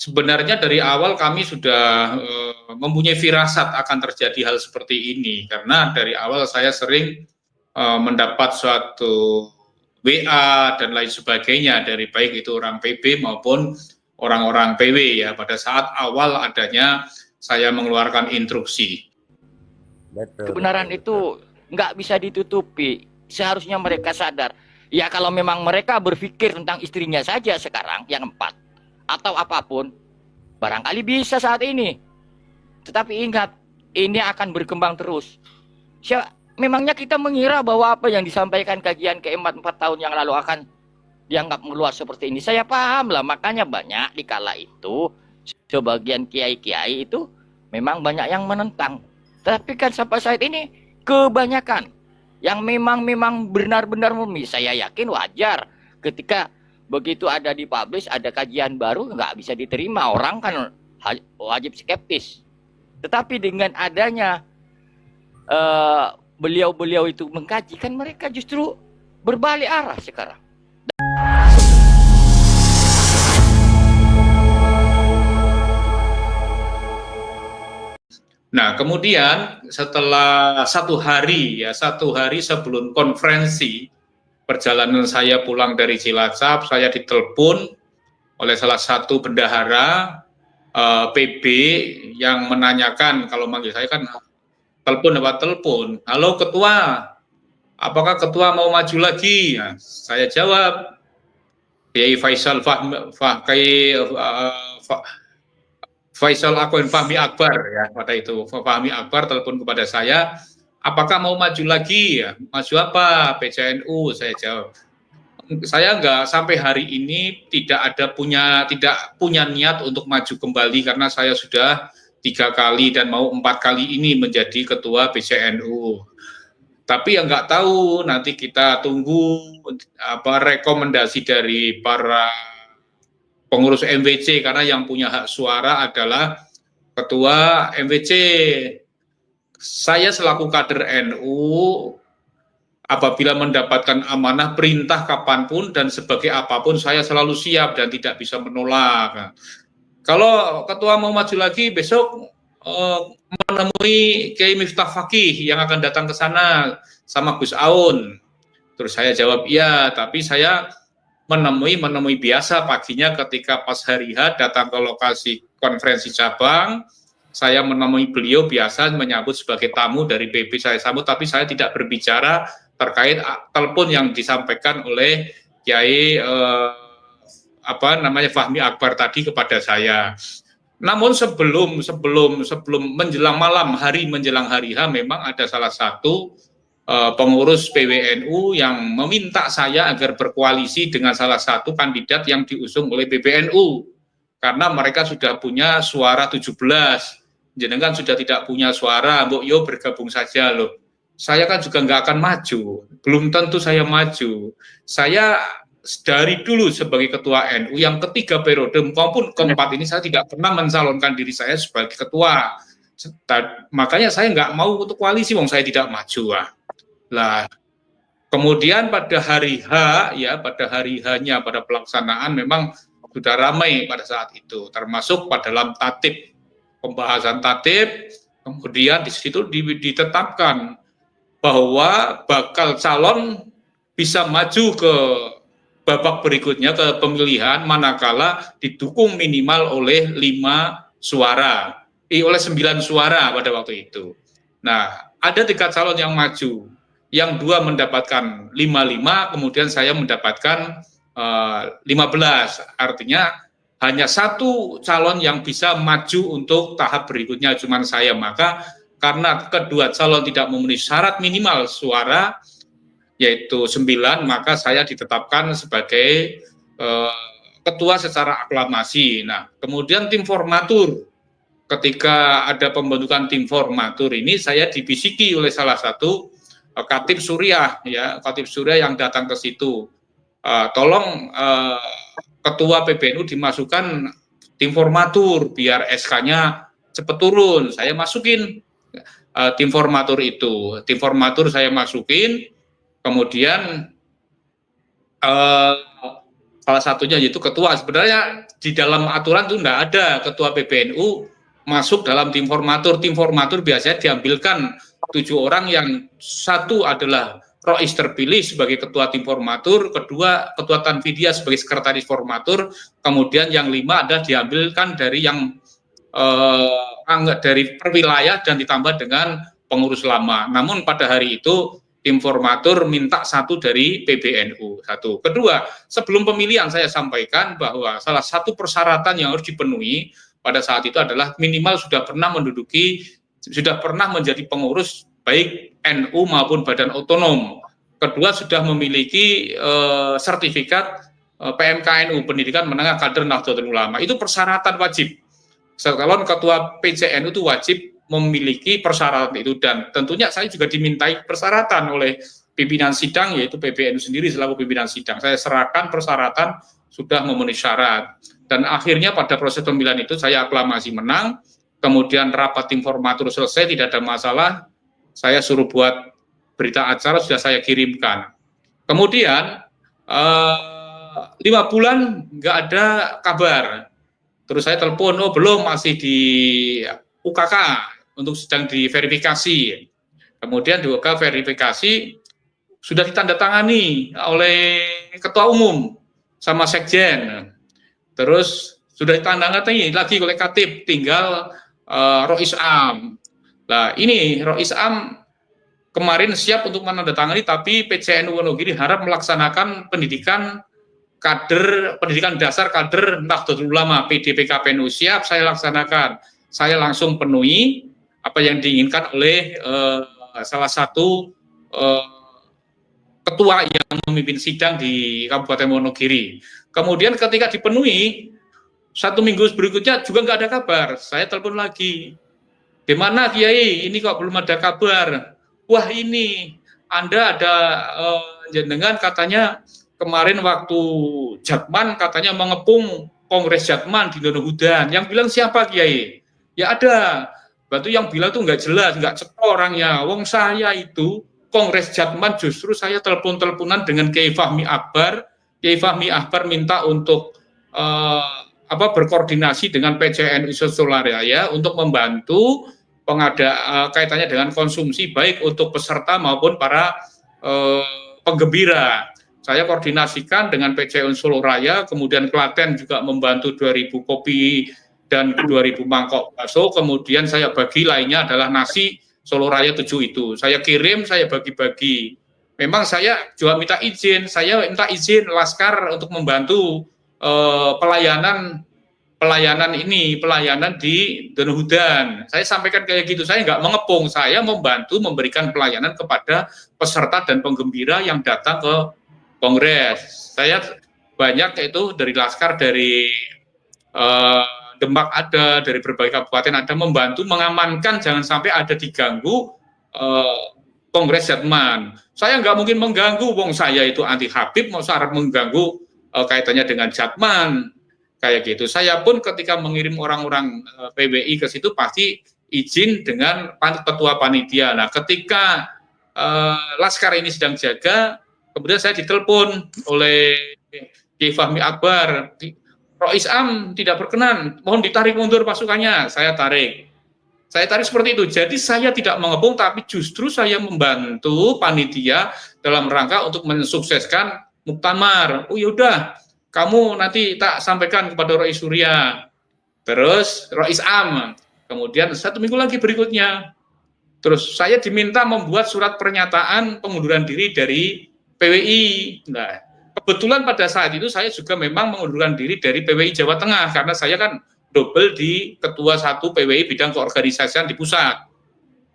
sebenarnya dari awal kami sudah mempunyai firasat akan terjadi hal seperti ini, karena dari awal saya sering mendapat suatu WA dan lain sebagainya dari baik itu orang PB maupun orang-orang PW ya pada saat awal adanya saya mengeluarkan instruksi. Kebenaran itu nggak bisa ditutupi. Seharusnya mereka sadar. Ya kalau memang mereka berpikir tentang istrinya saja sekarang yang 4 atau apapun, barangkali bisa saat ini. Tetapi ingat, ini akan berkembang terus. Memangnya kita mengira bahwa apa yang disampaikan kajian keempat 4 tahun yang lalu akan dianggap meluas seperti ini? Saya paham lah, makanya banyak di kala itu sebagian kiai-kiai itu memang banyak yang menentang. Tapi kan sampai saat ini kebanyakan yang memang benar-benar saya yakin wajar ketika begitu ada dipublish, ada kajian baru nggak bisa diterima, orang kan wajib skeptis. Tetapi dengan adanya beliau-beliau itu mengkaji, kan mereka justru berbalik arah sekarang. Nah, kemudian setelah satu hari sebelum konferensi perjalanan saya pulang dari Cilacap, saya ditelepon oleh salah satu bendahara PB yang menanyakan, kalau manggil saya kan telepon, halo ketua, apakah ketua mau maju lagi? Nah, saya jawab, Kiai Faisal Akun Fahmi Akbar ya, pada itu Fahmi Akbar telepon kepada saya, apakah mau maju lagi ya? Maju apa? PCNU, saya jawab. Saya nggak sampai hari ini tidak punya niat untuk maju kembali karena saya sudah 3 kali dan mau 4 kali ini menjadi ketua PCNU. Tapi yang nggak tahu, nanti kita tunggu rekomendasi dari para pengurus MWC, karena yang punya hak suara adalah ketua MWC. Saya selaku kader NU, apabila mendapatkan amanah perintah kapanpun dan sebagai apapun, saya selalu siap dan tidak bisa menolak. Kalau ketua mau maju lagi, besok menemui Kiai Miftah Fakih yang akan datang ke sana sama Gus Aun. Terus saya jawab iya, tapi saya menemui biasa paginya ketika pas hari H datang ke lokasi konferensi cabang, saya menemui beliau biasa menyambut sebagai tamu dari PB, saya sambut, tapi saya tidak berbicara terkait telepon yang disampaikan oleh Kiai Fahmi Akbar tadi kepada saya. Namun sebelum menjelang malam hari menjelang hari H, memang ada salah satu pengurus PWNU yang meminta saya agar berkoalisi dengan salah satu kandidat yang diusung oleh PBNU karena mereka sudah punya suara 17, jenengan sudah tidak punya suara, mbok yo bergabung saja loh. Saya kan juga nggak akan maju, belum tentu saya maju. Saya dari dulu sebagai ketua NU yang ketiga periode maupun keempat ini saya tidak pernah mencalonkan diri saya sebagai ketua. Makanya saya nggak mau untuk koalisi, wong saya tidak maju. Lah, kemudian pada hari H pada pelaksanaan memang sudah ramai pada saat itu, termasuk pada dalam tatib, pembahasan tatib, kemudian di situ ditetapkan bahwa bakal calon bisa maju ke babak berikutnya, ke pemilihan manakala didukung minimal oleh 5 suara, oleh 9 suara pada waktu itu. Nah, ada 3 calon yang maju, yang 2 mendapatkan 55, kemudian saya mendapatkan 15. Artinya hanya 1 calon yang bisa maju untuk tahap berikutnya, cuma saya. Maka karena kedua calon tidak memenuhi syarat minimal suara, yaitu 9, maka saya ditetapkan sebagai ketua secara aklamasi. Nah, kemudian tim formatur, ketika ada pembentukan tim formatur ini, saya dibisiki oleh salah satu Khatib Suriah, ya, Khatib Suriah yang datang ke situ, tolong ketua PBNU dimasukkan tim formatur biar SK-nya cepat turun. Saya masukin tim formatur itu, tim formatur saya masukin, kemudian salah satunya yaitu ketua. Sebenarnya di dalam aturan itu tidak ada ketua PBNU masuk dalam tim formatur. Tim formatur biasanya diambilkan 7 orang, yang satu adalah Rois terpilih sebagai ketua tim formatur, kedua ketua Tanfidia sebagai sekretaris formatur, kemudian yang 5 adalah diambilkan dari yang dari perwilayah dan ditambah dengan pengurus lama. Namun pada hari itu tim formatur minta 1 dari PBNU. 1. Kedua, sebelum pemilihan saya sampaikan bahwa salah satu persyaratan yang harus dipenuhi pada saat itu adalah minimal sudah pernah menjadi pengurus baik NU maupun badan otonom. Kedua, sudah memiliki sertifikat PMKNU, Pendidikan Menengah Kader Nahdlatul Ulama. Itu persyaratan wajib. Calon ketua PCNU itu wajib memiliki persyaratan itu, dan tentunya saya juga dimintai persyaratan oleh pimpinan sidang, yaitu PBNU sendiri selaku pimpinan sidang. Saya serahkan persyaratan sudah memenuhi syarat, dan akhirnya pada proses pemilihan itu saya aklamasi menang. Kemudian rapat tim formatur selesai, tidak ada masalah, saya suruh buat berita acara, sudah saya kirimkan. Kemudian 5 bulan nggak ada kabar. Terus saya telepon, oh belum, masih di UKK untuk sedang diverifikasi. Kemudian di UKK verifikasi sudah ditandatangani oleh ketua umum sama sekjen. Terus sudah ditandatangani lagi oleh Katib, tinggal Rois Am. Nah ini Rois Am kemarin siap untuk menandatangani, tapi PCNU Wonogiri harap melaksanakan pendidikan dasar kader Nahdlatul Ulama, PDPKPNU. Siap, saya laksanakan. Saya langsung penuhi apa yang diinginkan oleh salah satu ketua yang memimpin sidang di Kabupaten Wonogiri. Kemudian ketika dipenuhi, 1 minggu berikutnya juga nggak ada kabar. Saya telepon lagi. Gimana Kiai, ini kok belum ada kabar? Wah ini, Anda ada jenengan katanya kemarin waktu Jatman katanya mengepung Kongres Jatman di Donohudan. Yang bilang siapa Kiai? Ya ada. Batu yang bilang tuh nggak jelas, nggak cek orangnya. Wong saya itu Kongres Jatman justru saya telepon-teleponan dengan Kiai Fahmi Akbar. Kiai Fahmi Akbar minta untuk berkoordinasi dengan PCNU Solaraya untuk membantu kaitannya dengan konsumsi baik untuk peserta maupun para penggembira. Saya koordinasikan dengan PCNU Solo Raya, kemudian Klaten juga membantu 2.000 kopi dan 2.000 mangkok bakso, kemudian saya bagi lainnya adalah nasi Solo Raya 7 itu. Saya kirim, saya bagi-bagi. Memang saya juga minta izin Laskar untuk membantu pelayanan di Donohudan. Saya sampaikan kayak gitu, saya nggak mengepung, saya membantu memberikan pelayanan kepada peserta dan penggembira yang datang ke Kongres. Saya banyak itu dari Laskar, dari Demak ada, dari berbagai kabupaten ada, membantu mengamankan jangan sampai ada diganggu Kongres Jatman. Saya nggak mungkin mengganggu, wong saya itu anti Habib, mau syarat mengganggu kaitannya dengan Jatman. Kayak gitu. Saya pun ketika mengirim orang-orang PBI ke situ pasti izin dengan ketua panitia. Nah, ketika Laskar ini sedang jaga, kemudian saya ditelepon oleh Kiai Fahmi Akbar, Rois Am tidak berkenan, mohon ditarik mundur pasukannya. Saya tarik seperti itu. Jadi saya tidak mengepung, tapi justru saya membantu panitia dalam rangka untuk mensukseskan muktamar. Oh yaudah, kamu nanti tak sampaikan kepada Rois Surya, terus Rois Am. Kemudian 1 minggu lagi berikutnya, terus saya diminta membuat surat pernyataan pengunduran diri dari PWI. Nah, kebetulan pada saat itu saya juga memang mengundurkan diri dari PWI Jawa Tengah, karena saya kan double di ketua 1 PWI bidang keorganisasian di pusat.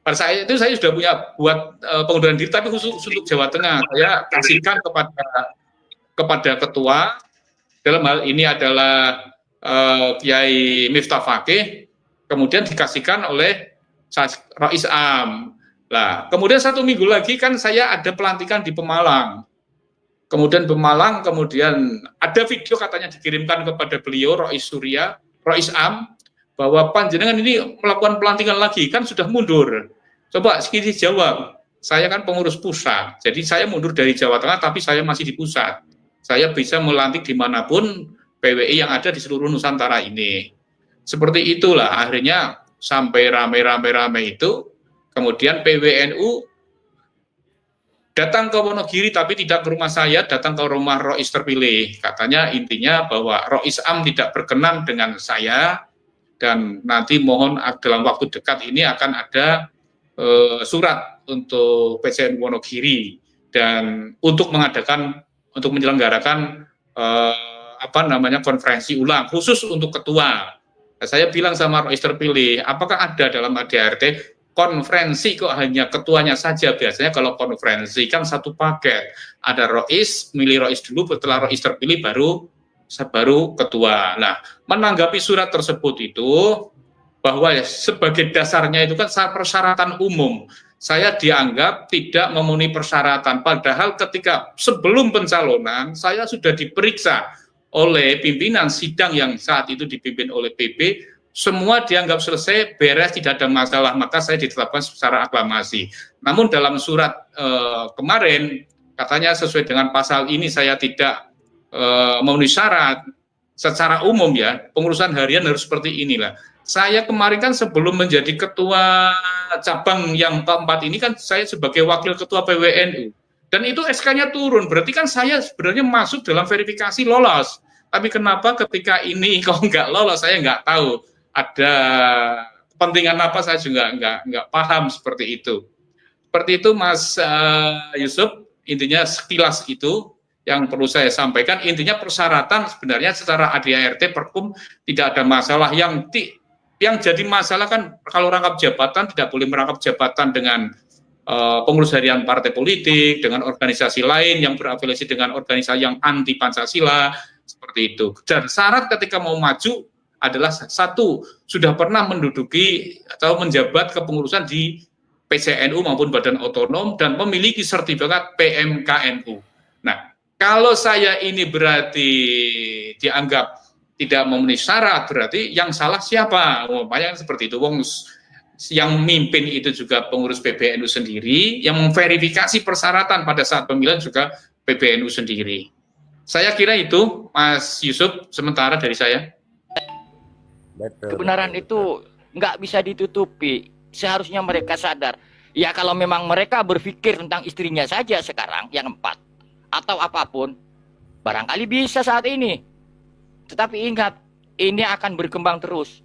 Pada saat itu saya sudah buat pengunduran diri, tapi khusus untuk Jawa Tengah. Saya kasihkan kepada ketua, dalam hal ini adalah Kiai Miftah Fakih, kemudian dikasihkan oleh Rois Am. Nah, kemudian 1 minggu lagi kan saya ada pelantikan di Pemalang. Kemudian ada video katanya dikirimkan kepada beliau, Rois Am, bahwa panjenengan ini melakukan pelantikan lagi, kan sudah mundur. Coba sekali jawab, saya kan pengurus pusat, jadi saya mundur dari Jawa Tengah, tapi saya masih di pusat. Saya bisa melantik dimanapun PWI yang ada di seluruh Nusantara ini. Seperti itulah akhirnya sampai rame-rame itu, kemudian PWNU datang ke Wonogiri tapi tidak ke rumah saya, datang ke rumah Rois terpilih. Katanya intinya bahwa Rois Am tidak berkenan dengan saya dan nanti mohon dalam waktu dekat ini akan ada surat untuk PCN Wonogiri dan untuk menyelenggarakan konferensi ulang khusus untuk ketua. Saya bilang sama Rois terpilih, apakah ada dalam ADART konferensi kok hanya ketuanya saja? Biasanya kalau konferensi kan satu paket, ada Rois, milih Rois dulu, setelah Rois terpilih baru ketua. Nah, menanggapi surat tersebut itu bahwa sebagai dasarnya itu kan persyaratan umum. Saya dianggap tidak memenuhi persyaratan, padahal ketika sebelum pencalonan saya sudah diperiksa oleh pimpinan sidang yang saat itu dipimpin oleh PP, semua dianggap selesai, beres, tidak ada masalah, maka saya ditetapkan secara aklamasi. Namun dalam surat kemarin, katanya sesuai dengan pasal ini saya tidak memenuhi syarat, secara umum ya, pengurusan harian harus seperti inilah. Saya kemarin kan sebelum menjadi ketua cabang yang keempat ini kan saya sebagai wakil ketua PWNU. Dan itu SK-nya turun, berarti kan saya sebenarnya masuk dalam verifikasi lolos. Tapi kenapa ketika ini kok nggak lolos, saya nggak tahu. Ada kepentingan apa, saya juga nggak paham seperti itu. Seperti itu Mas Yusuf, intinya sekilas itu yang perlu saya sampaikan. Intinya persyaratan sebenarnya secara ADART Perkum tidak ada masalah. Yang jadi masalah kan kalau rangkap jabatan tidak boleh merangkap jabatan dengan pengurus harian partai politik, dengan organisasi lain yang berafiliasi dengan organisasi yang anti Pancasila, seperti itu. Dan syarat ketika mau maju adalah satu, sudah pernah menduduki atau menjabat kepengurusan di PCNU maupun Badan Otonom dan memiliki sertifikat PMKNU. Nah, kalau saya ini berarti dianggap tidak memenuhi syarat, berarti yang salah siapa? Banyak seperti itu. Yang mimpin itu juga pengurus PBNU sendiri, yang memverifikasi persyaratan pada saat pemilihan juga PBNU sendiri. Saya kira itu, Mas Yusuf, sementara dari saya. Kebenaran itu nggak bisa ditutupi. Seharusnya mereka sadar. Ya kalau memang mereka berpikir tentang istrinya saja sekarang, yang 4, atau apapun, barangkali bisa saat ini. Tetapi ingat, ini akan berkembang terus.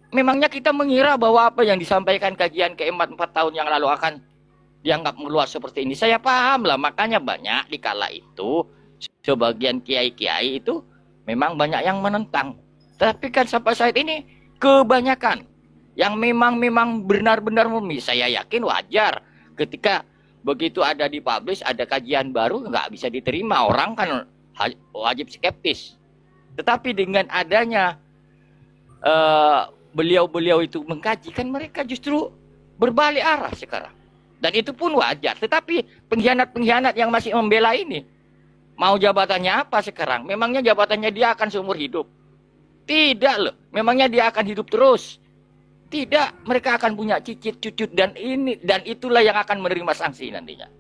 Memangnya kita mengira bahwa apa yang disampaikan kajian keempat 4 tahun yang lalu akan dianggap meluas seperti ini? Saya paham lah, makanya banyak dikala itu sebagian kiai-kiai itu memang banyak yang menentang. Tapi kan sampai saat ini kebanyakan yang memang benar-benar memilih. Saya yakin wajar ketika begitu ada dipublish, ada kajian baru nggak bisa diterima, orang kan wajib skeptis. Tetapi dengan adanya beliau-beliau itu mengkaji, kan mereka justru berbalik arah sekarang. Dan itu pun wajar. Tetapi pengkhianat-pengkhianat yang masih membela ini, mau jabatannya apa sekarang? Memangnya jabatannya dia akan seumur hidup? Tidak loh. Memangnya dia akan hidup terus? Tidak. Mereka akan punya cicit, cucut, dan itulah yang akan menerima sanksi nantinya.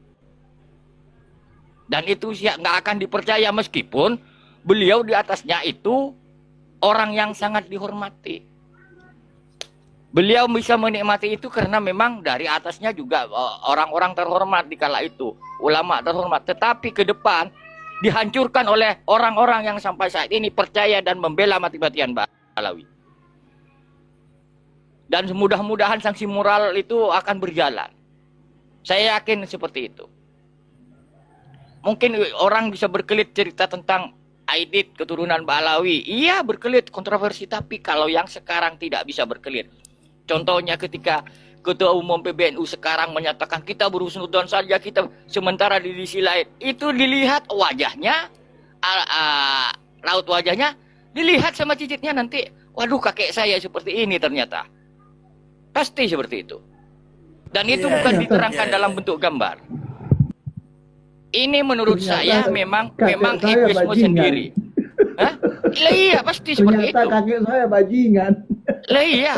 Dan itu nggak akan dipercaya meskipun beliau di atasnya itu orang yang sangat dihormati. Beliau bisa menikmati itu karena memang dari atasnya juga orang-orang terhormat di kala itu, ulama terhormat. Tetapi ke depan dihancurkan oleh orang-orang yang sampai saat ini percaya dan membela mati-matian Balawi. Dan mudah-mudahan sanksi moral itu akan berjalan. Saya yakin seperti itu. Mungkin orang bisa berkelit cerita tentang Aidit keturunan Balawi. Iya berkelit, kontroversi. Tapi kalau yang sekarang tidak bisa berkelit. Contohnya ketika Ketua Umum PBNU sekarang menyatakan kita berhusnudon saja, kita sementara di sisi lain. Itu dilihat wajahnya, raut wajahnya, dilihat sama cicitnya nanti. Waduh kakek saya seperti ini ternyata. Pasti seperti itu. Dan itu bukan diterangkan dalam bentuk gambar. Ini menurut saya memang egoisme sendiri. Hah? Iya pasti seperti itu. Kakek saya bajingan. Lah iya.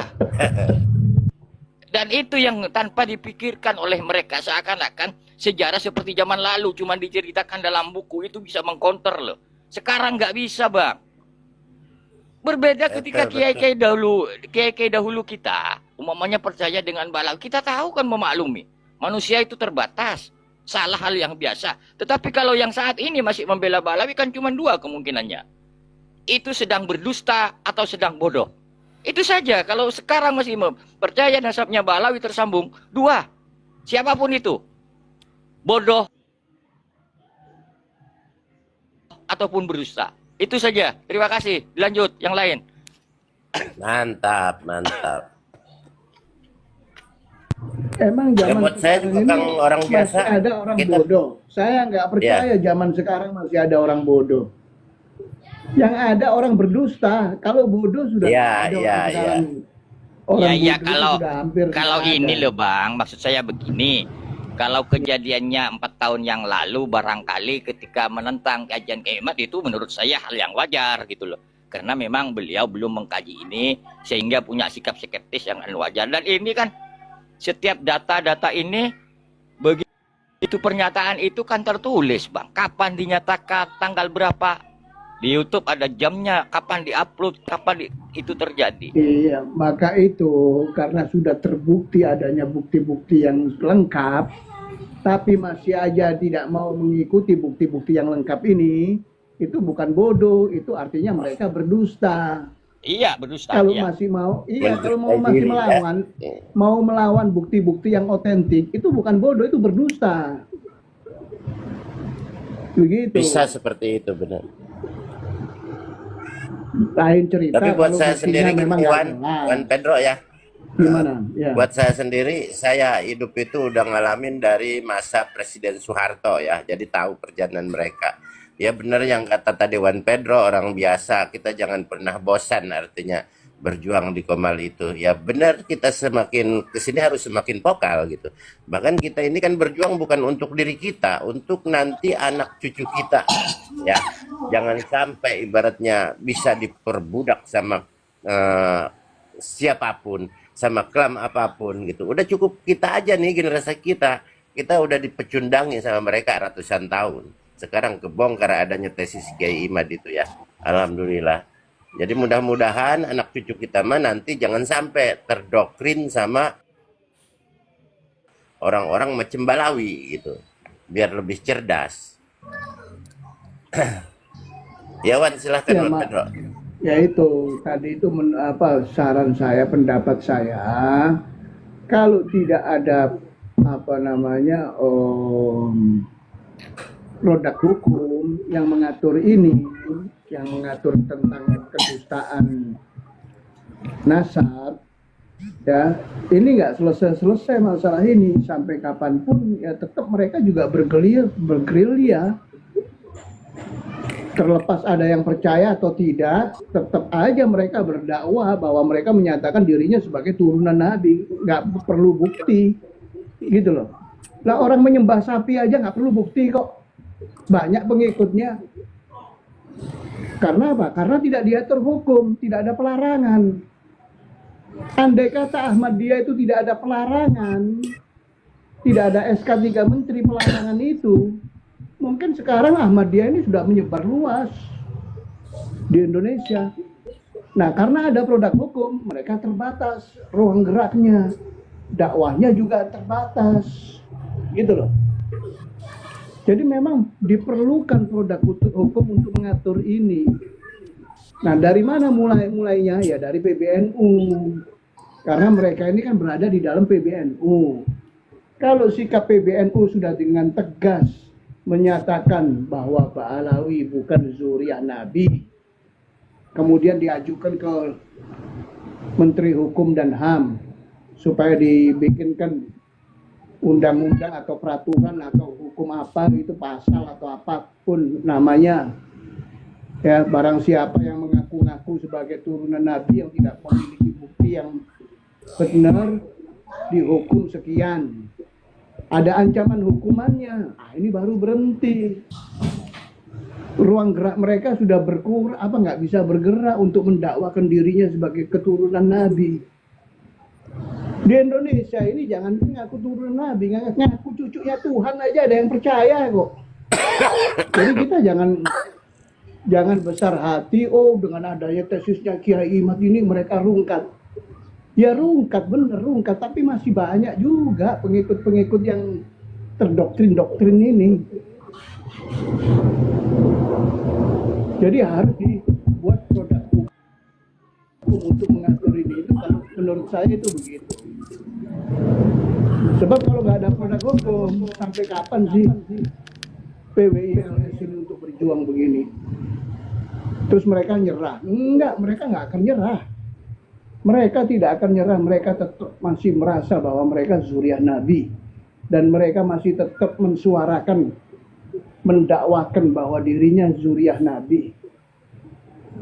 Dan itu yang tanpa dipikirkan oleh mereka, seakan-akan sejarah seperti zaman lalu cuma diceritakan dalam buku itu bisa mengcounter loh. Sekarang nggak bisa bang. Berbeda ketika Betul, betul. kiai-kiai dahulu kita, umpamanya percaya dengan Balawi, kita tahu kan memaklumi. Manusia itu terbatas, salah hal yang biasa. Tetapi kalau yang saat ini masih membela Balawi kan cuma dua kemungkinannya. Itu sedang berdusta atau sedang bodoh. Itu saja. Kalau sekarang masih percaya nasabnya Balawi tersambung, dua. Siapapun itu, bodoh ataupun berdusta. Itu saja. Terima kasih. Lanjut yang lain. Mantap, mantap. Emang Ya zaman buat saya sekarang juga ini Kang orang masih biasa, ada orang kita bodoh. Saya nggak percaya zaman sekarang masih ada orang bodoh. Yang ada orang berdusta. Kalau bodoh sudah ya, nggak ada ya, orang ya. sekarang. Orang Ya, ya, bodoh itu kalau sudah hampir kalau nggak ini ada. loh Bang, maksud saya begini. Kalau kejadiannya 4 tahun yang lalu barangkali ketika menentang kajian Kiai itu menurut saya hal yang wajar gitu loh. Karena memang beliau belum mengkaji ini sehingga punya sikap skeptis yang wajar. Dan ini kan setiap data-data ini begitu pernyataan itu kan tertulis Bang. Kapan dinyatakan, tanggal berapa. Di YouTube ada jamnya, kapan diupload, itu terjadi. Iya, maka itu karena sudah terbukti adanya bukti-bukti yang lengkap, tapi masih aja tidak mau mengikuti bukti-bukti yang lengkap ini, itu bukan bodoh, itu artinya mereka berdusta. Iya, berdusta. Kalau Iya. masih mau, iya kalau mau Mendustai masih diri, ya. mau melawan bukti-bukti yang otentik, itu bukan bodoh, itu berdusta. Begitu. Bisa seperti itu, benar. Lain cerita. Tapi buat kalau saya buktinya sendiri memang gitu, nggak Wan jelas. Pedro ya. Gimana? Ya. Buat saya sendiri, saya hidup itu udah ngalamin dari masa Presiden Soeharto ya. Jadi tahu perjalanan mereka. Ya benar yang kata tadi Wan Pedro, orang biasa kita jangan pernah bosan, artinya berjuang di Komal itu. Ya benar, kita semakin kesini harus semakin vokal gitu. Bahkan kita ini kan berjuang bukan untuk diri kita, untuk nanti anak cucu kita. Ya, jangan sampai ibaratnya bisa diperbudak sama siapapun, sama klan apapun gitu. Udah cukup kita aja nih, generasi kita. Kita udah dipecundangi sama mereka ratusan tahun. Sekarang kebongkar adanya tesis Kiai Imad itu ya. Alhamdulillah. Jadi mudah-mudahan anak cucu kita mah nanti jangan sampai terdoktrin sama orang-orang macam Balawi gitu. Biar lebih cerdas. Ya Wan, silahkan Ya, Wan Mak. Pedro. Ya itu tadi itu saran saya, pendapat saya, kalau tidak ada produk hukum yang mengatur ini, yang mengatur tentang kedustaan nasab, ya ini nggak selesai masalah ini sampai kapanpun, ya tetap mereka juga bergerilya. Terlepas ada yang percaya atau tidak, tetap aja mereka berdakwah bahwa mereka menyatakan dirinya sebagai turunan Nabi, nggak perlu bukti, gitu loh. Lah orang menyembah sapi aja nggak perlu bukti kok, banyak pengikutnya. Karena apa? Karena tidak diatur hukum, tidak ada pelarangan. Andai kata Ahmadiyah itu tidak ada pelarangan, tidak ada SK 3 Menteri pelarangan itu, mungkin sekarang Ahmadiyah ini sudah menyebar luas di Indonesia. Nah, karena ada produk hukum, mereka terbatas ruang geraknya, dakwahnya juga terbatas, gitu loh. Jadi memang diperlukan produk hukum untuk mengatur ini. Nah, dari mana mulainya? Ya dari PBNU. Karena mereka ini kan berada di dalam PBNU. Kalau sikap PBNU sudah dengan tegas menyatakan bahwa Ba'alawi bukan zuriat Nabi, kemudian diajukan ke Menteri Hukum dan HAM supaya dibikinkan undang-undang atau peraturan atau hukum apa gitu, pasal atau apapun namanya, ya barang siapa yang mengaku-ngaku sebagai turunan Nabi yang tidak memiliki bukti yang benar dihukum sekian, ada ancaman hukumannya. Nah, ini baru berhenti. Ruang gerak mereka sudah berkurang, nggak bisa bergerak untuk mendakwakan dirinya sebagai keturunan Nabi. Di Indonesia ini jangan ngaku turunan Nabi, ngaku cucunya Tuhan aja ada yang percaya kok. Jadi kita Jangan besar hati, oh dengan adanya tesisnya Kiai Imad ini mereka rungkat. Ya rungkat, bener rungkat, tapi masih banyak juga pengikut-pengikut yang terdoktrin-doktrin ini. Jadi harus dibuat produk hukum untuk mengatur ini. Itu kalau menurut saya itu begitu. Sebab kalau nggak ada produk hukum, sampai kapan sih PWI LS ini untuk berjuang begini? Terus mereka nyerah? Enggak, mereka nggak akan nyerah. Mereka tidak akan nyerah, mereka tetap masih merasa bahwa mereka zuriat Nabi. Dan mereka masih tetap mensuarakan, mendakwakan bahwa dirinya zuriat Nabi.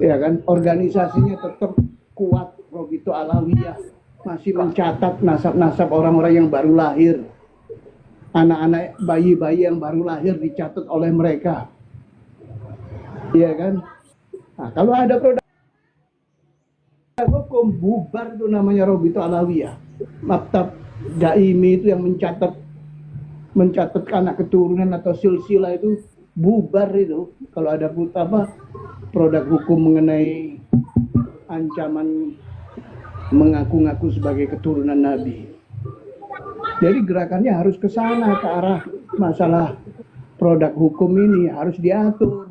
Ya kan, organisasinya tetap kuat, Robito Alawiyah. Masih mencatat nasab-nasab orang-orang yang baru lahir. Anak-anak bayi-bayi yang baru lahir dicatat oleh mereka. Iya kan? Nah, kalau ada produk hukum bubar itu namanya Robito Alawiyah. Maktab Daimi itu yang mencatat anak keturunan atau silsilah itu bubar itu. Kalau ada produk hukum mengenai ancaman mengaku-ngaku sebagai keturunan Nabi. Jadi gerakannya harus ke sana, ke arah masalah produk hukum ini harus diatur.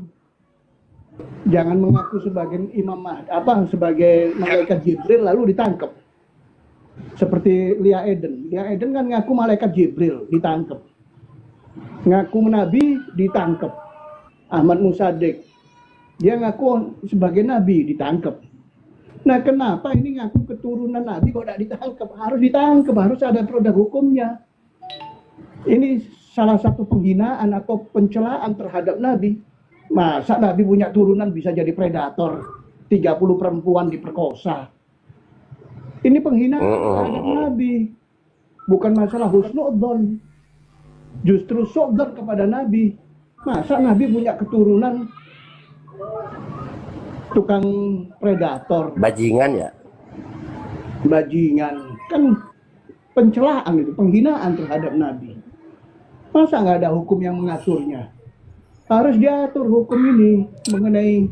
Jangan mengaku sebagai imam sebagai malaikat Jibril lalu ditangkap. Seperti Lia Eden. Lia Eden kan ngaku malaikat Jibril, ditangkap. Ngaku Nabi, ditangkap. Ahmad Musaddiq, dia ngaku sebagai Nabi, ditangkap. Nah kenapa ini ngaku keturunan Nabi kok tidak ditangkap? Harus ditangkap, harus ada produk hukumnya. Ini salah satu penghinaan atau pencelaan terhadap Nabi. Masa Nabi punya turunan bisa jadi predator, 30 perempuan diperkosa. Ini penghinaan terhadap Nabi. Bukan masalah husnudzon. Justru sudzon kepada Nabi. Masa Nabi punya keturunan tukang predator. Bajingan ya? Bajingan. Kan pencelaan itu, penghinaan terhadap Nabi. Masa nggak ada hukum yang mengaturnya? Harus diatur hukum ini mengenai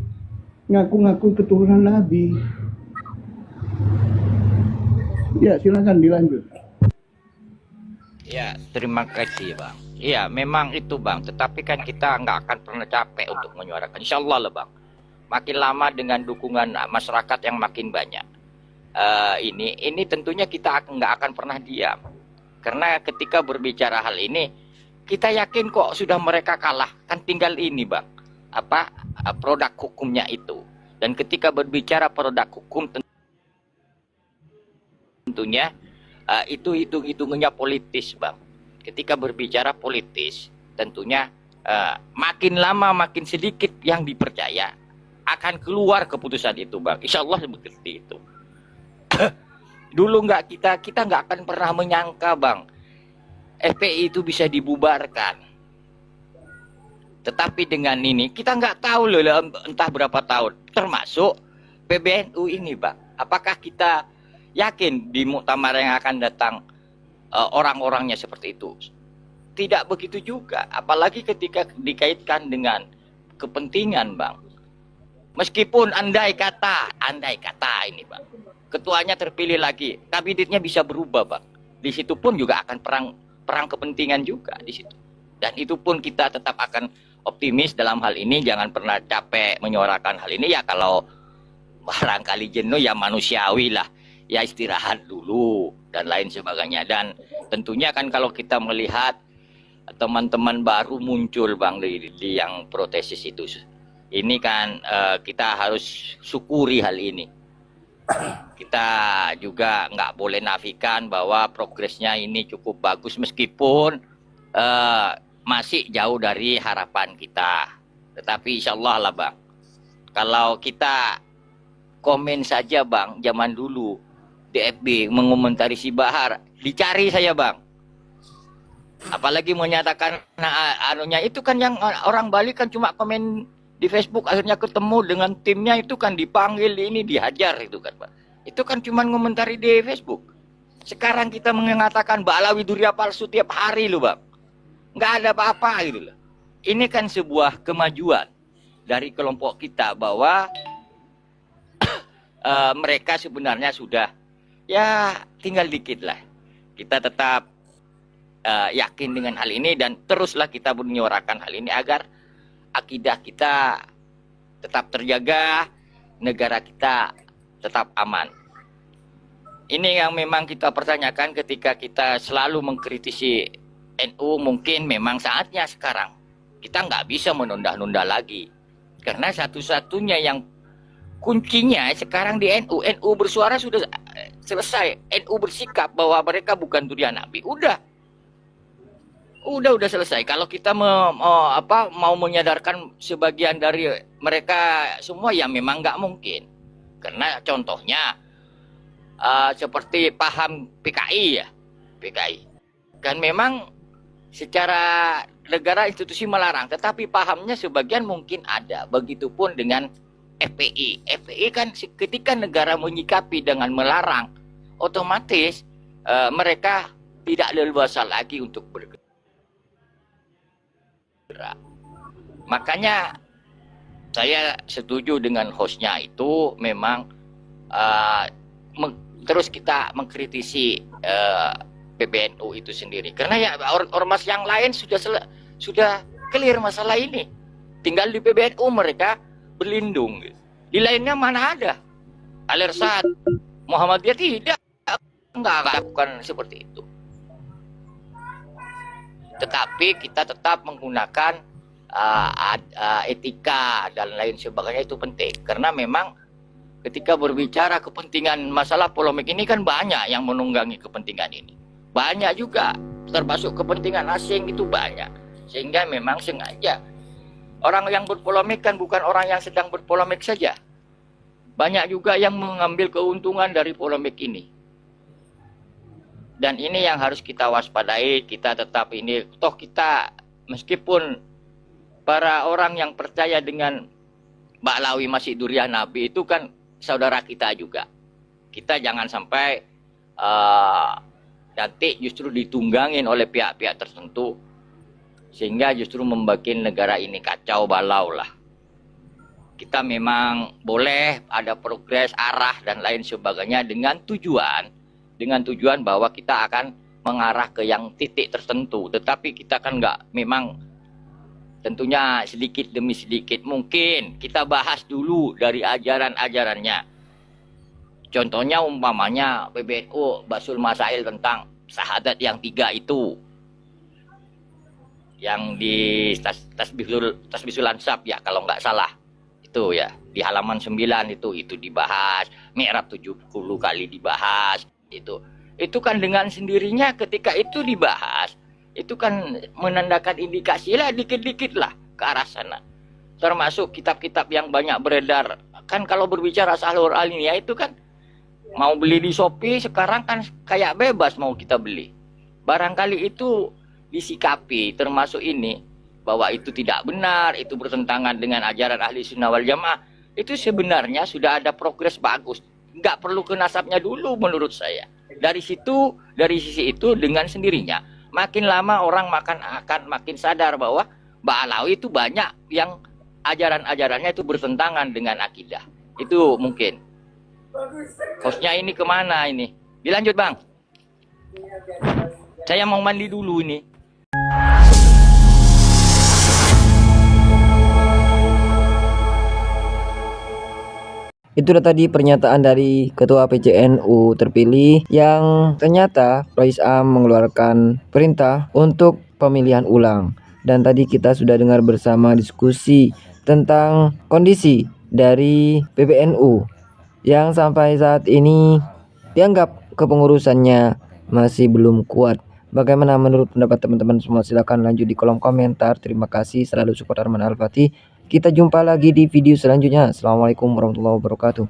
ngaku-ngaku keturunan Nabi. Ya, silakan dilanjut. Ya, terima kasih Bang. Iya, memang itu Bang. Tetapi kan kita nggak akan pernah capek untuk menyuarakan. Insya Allah lah Bang. Makin lama dengan dukungan masyarakat yang makin banyak. Ini tentunya kita nggak akan pernah diam. Karena ketika berbicara hal ini, kita yakin kok sudah mereka kalah. Kan tinggal ini Bang. Produk hukumnya itu. Dan ketika berbicara produk hukum tentunya itu hitung-hitungannya politis Bang. Ketika berbicara politis tentunya makin lama makin sedikit yang dipercaya akan keluar keputusan itu Bang. Insya Allah seperti itu. Dulu kita nggak akan pernah menyangka Bang FPI itu bisa dibubarkan. Tetapi dengan ini kita nggak tahu loh entah berapa tahun. Termasuk PBNU ini Bang. Apakah kita yakin di muktamar yang akan datang orang-orangnya seperti itu? Tidak begitu juga. Apalagi ketika dikaitkan dengan kepentingan Bang. Meskipun andai kata ini Bang. Ketuanya terpilih lagi, kabinetnya bisa berubah Bang. Di situ pun juga akan perang kepentingan juga di situ. Dan itu pun kita tetap akan optimis dalam hal ini. Jangan pernah capek menyuarakan hal ini. Ya kalau barangkali jenuh ya manusiawi lah. Ya istirahat dulu dan lain sebagainya. Dan tentunya kan kalau kita melihat teman-teman baru muncul Bang di yang protesis itu. Ini kan kita harus syukuri hal ini. Kita juga nggak boleh nafikan bahwa progresnya ini cukup bagus meskipun masih jauh dari harapan kita. Tetapi insya Allah lah Bang. Kalau kita komen saja Bang, zaman dulu di FB mengomentari si Bahar, dicari saya Bang. Apalagi menyatakan anunya itu kan yang orang Bali kan cuma komen di Facebook, akhirnya ketemu dengan timnya itu kan dipanggil ini dihajar itu kan Pak. Itu kan cuma ngomentari di Facebook. Sekarang kita mengatakan Mbak Alawi Duria palsu tiap hari loh Bang. Nggak ada apa-apa gitu loh. Ini kan sebuah kemajuan. dari kelompok kita bahwa mereka sebenarnya sudah ya tinggal dikit lah. Kita tetap yakin dengan hal ini dan teruslah kita menyuarakan hal ini agar akidah kita tetap terjaga, negara kita tetap aman. Ini yang memang kita pertanyakan ketika kita selalu mengkritisi NU. Mungkin memang saatnya sekarang kita nggak bisa menunda-nunda lagi, karena satu-satunya yang kuncinya sekarang di NU. NU bersuara sudah selesai. NU bersikap bahwa mereka bukan durian Nabi. Udah selesai. Kalau kita mau menyadarkan sebagian dari mereka semua, ya memang nggak mungkin. Karena contohnya seperti paham PKI ya, PKI kan memang secara negara institusi melarang, tetapi pahamnya sebagian mungkin ada. Begitupun dengan FPI. FPI kan ketika negara menyikapi dengan melarang, otomatis mereka tidak leluasa lagi untuk bergerak. Makanya saya setuju dengan hostnya itu, memang terus kita mengkritisi PBNU itu sendiri, karena ya ormas yang lain sudah clear masalah ini. Tinggal di PBNU mereka berlindung. Di lainnya mana ada? Al-Irsad, Muhammadiyah tidak, enggak lakukan seperti itu. Tetapi kita tetap menggunakan etika dan lain sebagainya, itu penting. Karena memang ketika berbicara kepentingan masalah polemik ini kan banyak yang menunggangi kepentingan ini. Banyak juga, termasuk kepentingan asing itu banyak. Sehingga memang sengaja orang yang berpolemik kan bukan orang yang sedang berpolemik saja. Banyak juga yang mengambil keuntungan dari polemik ini. Dan ini yang harus kita waspadai. Kita tetap ini, toh kita meskipun para orang yang percaya dengan Ba'alawi masih durian Nabi itu kan saudara kita juga. Kita jangan sampai nanti justru ditunggangin oleh pihak-pihak tertentu, sehingga justru membuat negara ini kacau balau lah. Kita memang boleh ada progres, arah dan lain sebagainya dengan tujuan bahwa kita akan mengarah ke yang titik tertentu. Tetapi kita kan nggak, memang tentunya sedikit demi sedikit. Mungkin kita bahas dulu dari ajaran-ajarannya. Contohnya umpamanya PBNU Basul Masail tentang syahadat yang 3 itu, yang di Tasbihul Ansab ya kalau nggak salah, itu ya di halaman 9 itu dibahas. Mi'raj 70 kali dibahas. Itu kan dengan sendirinya ketika itu dibahas, itu kan menandakan indikasi lah, dikit-dikit lah ke arah sana. Termasuk kitab-kitab yang banyak beredar. Kan kalau berbicara Sahlur Aliniyah itu kan mau beli di Shopee sekarang kan kayak bebas mau kita beli. Barangkali itu disikapi, termasuk ini, bahwa itu tidak benar, itu bertentangan dengan ajaran Ahli Sunnah wal Jamaah. Itu sebenarnya sudah ada progres bagus. Nggak perlu ke nasabnya dulu menurut saya. Dari sisi itu dengan sendirinya, makin lama orang akan makin sadar bahwa Ba'alawi itu banyak yang ajaran-ajarannya itu bertentangan dengan akidah. Itu mungkin. Hostnya ini kemana ini? Dilanjut Bang. Saya mau mandi dulu ini. Itulah tadi pernyataan dari Ketua PCNU terpilih yang ternyata Rois Am mengeluarkan perintah untuk pemilihan ulang. Dan tadi kita sudah dengar bersama diskusi tentang kondisi dari PBNU yang sampai saat ini dianggap kepengurusannya masih belum kuat. Bagaimana menurut pendapat teman-teman semua? Silahkan lanjut di kolom komentar. Terima kasih, selalu support Arman Al-Fatih. Kita jumpa lagi di video selanjutnya. Assalamualaikum warahmatullahi wabarakatuh.